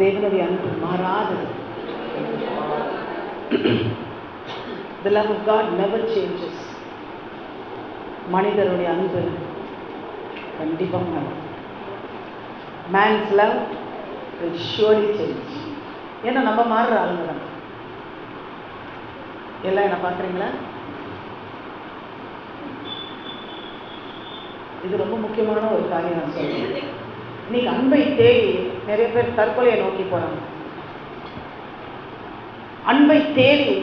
தேவனுடைய அன்பு மாறாதது. The love of God never changes. மனிதருடைய அன்பு கண்டிப்பாக மாறும். Man's love will surely change. ஏன்னா நம்ம மாறுற ஆளுங்க தான். எல்லாம் என்ன பார்க்குறீங்களா? இது ரொம்ப முக்கியமான ஒரு காரியம் நான் சொல்றேன். இன்னைக்கு அன்பை தேடி நிறைய பேர் தற்கொலையை நோக்கி போறாங்க. அன்பை தேடி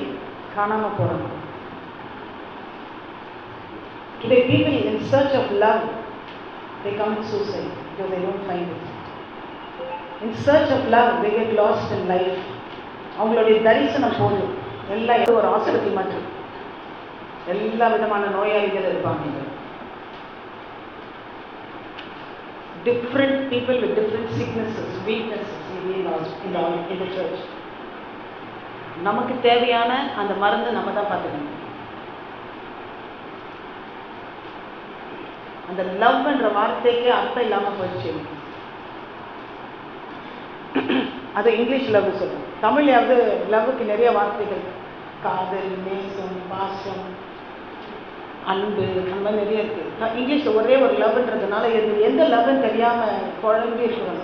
காணாம போறாங்க. Today people in search of love, they commit suicide because they don't find it. In search of love, they get lost in life. அவங்களுடைய தரிசனம் போதும் எல்லாம் ஒரு ஆஸ்பத்திரி மட்டும் எல்லா விதமான நோயாளிகள் இருப்பாங்க. Different people with different sicknesses, weaknesses in the church. நமக்கு தேவையான அந்த மருந்து நம்ம தான் பார்த்துக்கணும். அந்த லவ் என்ற வார்த்தைக்கு அர்த்தம் இல்லாமல் போயிடுச்சு. அது இங்கிலீஷ் லவ் சொல்லுவோம். தமிழ்லையாவது லவ்வுக்கு நிறைய வார்த்தைகள், காதல், நேசம், பாசம், அன்பு, அந்த மாதிரி நிறைய இருக்கு. இங்கிலீஷில் ஒரே ஒரு லவ்ன்றதுனால எந்த லவ்னு தெரியாமல் குழம்பி இருக்கிறோம்.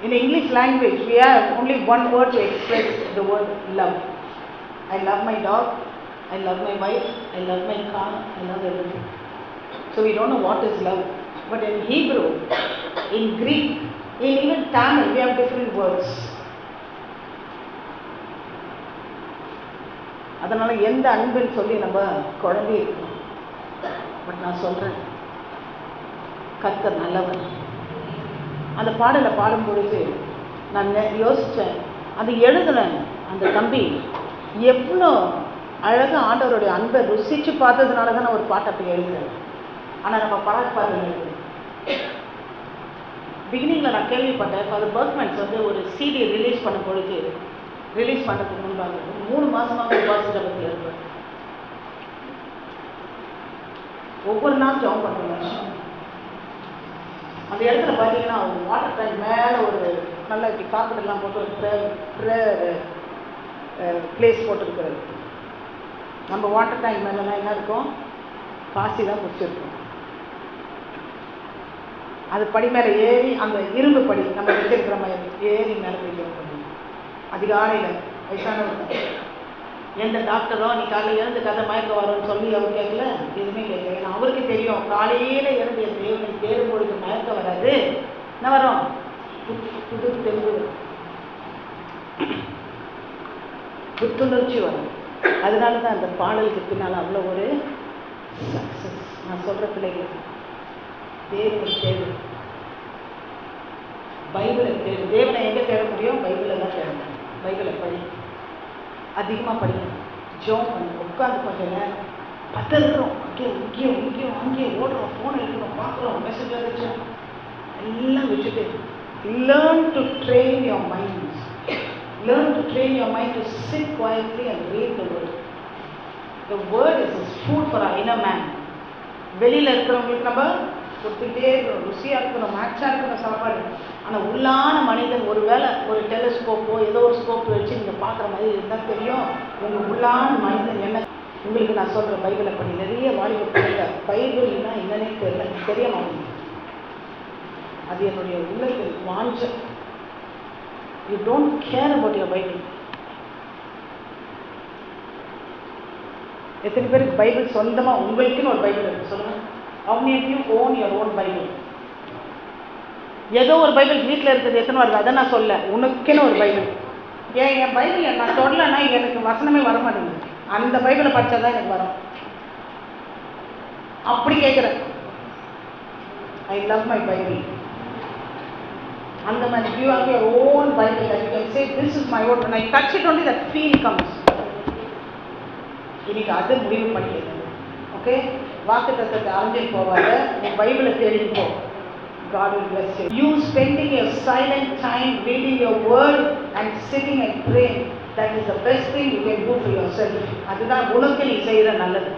In English language, we have only one word to express the word love. I love my dog, I love my wife, I love my car, I love everything. So we don't know what is love. But in Hebrew, in Greek, in even Tamil, we have different words. அதனால் எந்த அன்புன்னு சொல்லி நம்ம குழம்பி இருக்கணும். But நான் சொல்கிறேன், கர்த்தர் நல்லவர். அந்த பாடலை பாடும்பொழுது நான் யோசித்தேன், அது எழுதுனேன். அந்த தம்பி எவ்வளோ அழகாக ஆண்டவருடைய அன்பை ருசித்து பார்த்ததுனால தான் நான் ஒரு பாட்டை அப்படி எழுதுறேன். ஆனால் நம்ம பார்த்து பிகினிங்கில் நான் கேள்விப்பட்டேன், ஃபாதர் பர்க்மன்ஸ் ஒரு சிடி ரிலீஸ் பண்ணும் பொழுது, ரிலீஸ் பண்ணுறதுக்கு முன்பாக 3 மாதமாக உபாசிடத்தில் இருப்பேன். ஒவ்வொரு நாள் ஜாப் பண்ணுறேன். அந்த இடத்துல பார்த்தீங்கன்னா ஒரு வாட்டர் டேங்க் மேலே ஒரு நல்ல இப்படி காப்பீடெல்லாம் போட்டு ஒரு ப்ரேயர் பிளேஸ் போட்டுருக்கிறது. நம்ம வாட்டர் டேங்க் மேலெலாம் என்ன இருக்கும்? பாசி தான் பிடிச்சிருக்கும். அது படி மேலே ஏறி, அந்த இரும்பு படி நம்ம வச்சிருக்கிற மாதிரி ஏறி மேலே போய் அதிகாலையில் வயசானவங்க எந்த டாக்டரோ நீ காலையில் இருந்து கதை மயக்க வரும்னு சொல்லி அவர் கேட்கல, எதுவுமே கேட்கல. ஏன்னா அவருக்கு தெரியும், காலையில் இருந்து என் தேவனை தேடும் பொழுது மயக்க வராது, என்ன வரும்? புது தெம்பு, புத்துணர்ச்சி வரும். அதனால தான் அந்த பாடலுக்கு பின்னால் அவ்வளோ ஒரு சக்ஸஸ். நான் சொல்கிற பிள்ளைகள், தேவனை தேடு, பைபிளை தேடு. தேவனை எங்கே தேட முடியும்? பைபிளில் தான் தேட முடியும். பைபிளை படி, அதிகமாக படிக்கணும். ஜோம் பண்ணி உட்காந்து கொஞ்சம் நேரம் பத்திருக்கிறோம், அங்கேயும் ஓடுறோம், ஃபோன் எடுக்கிறோம், பார்க்குறோம், மெசேஜ் வந்துச்சோம், எல்லாம் வச்சுட்டு learn to train your mind. Learn to train your mind to sit quietly and read the word. The word is is food for our inner man. வெளியில் இருக்கிறவங்களுக்கு நம்ம கொடுத்துக்கிட்டே இருக்கிறோம், ருசியாக இருக்கணும், மேட்சாக இருக்கணும் சாப்பாடு. ஆனால் உள்ளான மனிதன் ஒருவேளை ஒரு டெலிஸ்கோப்போ ஏதோ ஒரு ஸ்கோப் வச்சு நீங்கள் பார்க்குற மாதிரி இருந்தால் தெரியும் உங்கள் உள்ளான மனிதன் என்ன. உங்களுக்கு நான் சொல்கிறேன், பைபிளை படி. நிறைய வாலிப பிள்ளைகள் பைபிள்னா என்னன்னே தெரிய மாட்டேங்குது. அது என்னுடைய உள்ளத்தில் வாஞ்ச. You don't care about your Bible. எத்தனை பேருக்கு பைபிள் சொந்தமாக உங்களுக்குன்னு ஒரு பைபிள் இருக்குது சொல்லுங்கள்? How many of you own your own Bible? ஏதோ ஒரு பைபிள் வீட்டில் இருக்குது, எத்தனை வருது அதை நான் சொல்ல, உனக்குன்னு ஒரு பைபிள். என் பைபிள் நான் சொல்லலைன்னா எனக்கு வசனமே வர மாட்டேங்குது. அந்த பைபிளை படித்தா தான் எனக்கு வரும். அப்படி கேட்குறேன். I love my Bible. அந்த மாதிரி you have your own Bible that you can say this is my own. When I touch it only that feel comes. இன்னைக்கு அது முடிவு பண்ணிடுது. ஓகே, வாக்கு தத்தத்தை அறிஞ்சு போவாத, நீ பைபிளை தேடி போ. God will bless you. You spending your silent time reading your word and sitting and praying, that is the best thing you can do for yourself. அதுதான் உனக்கு நீ செய்கிற நல்லது.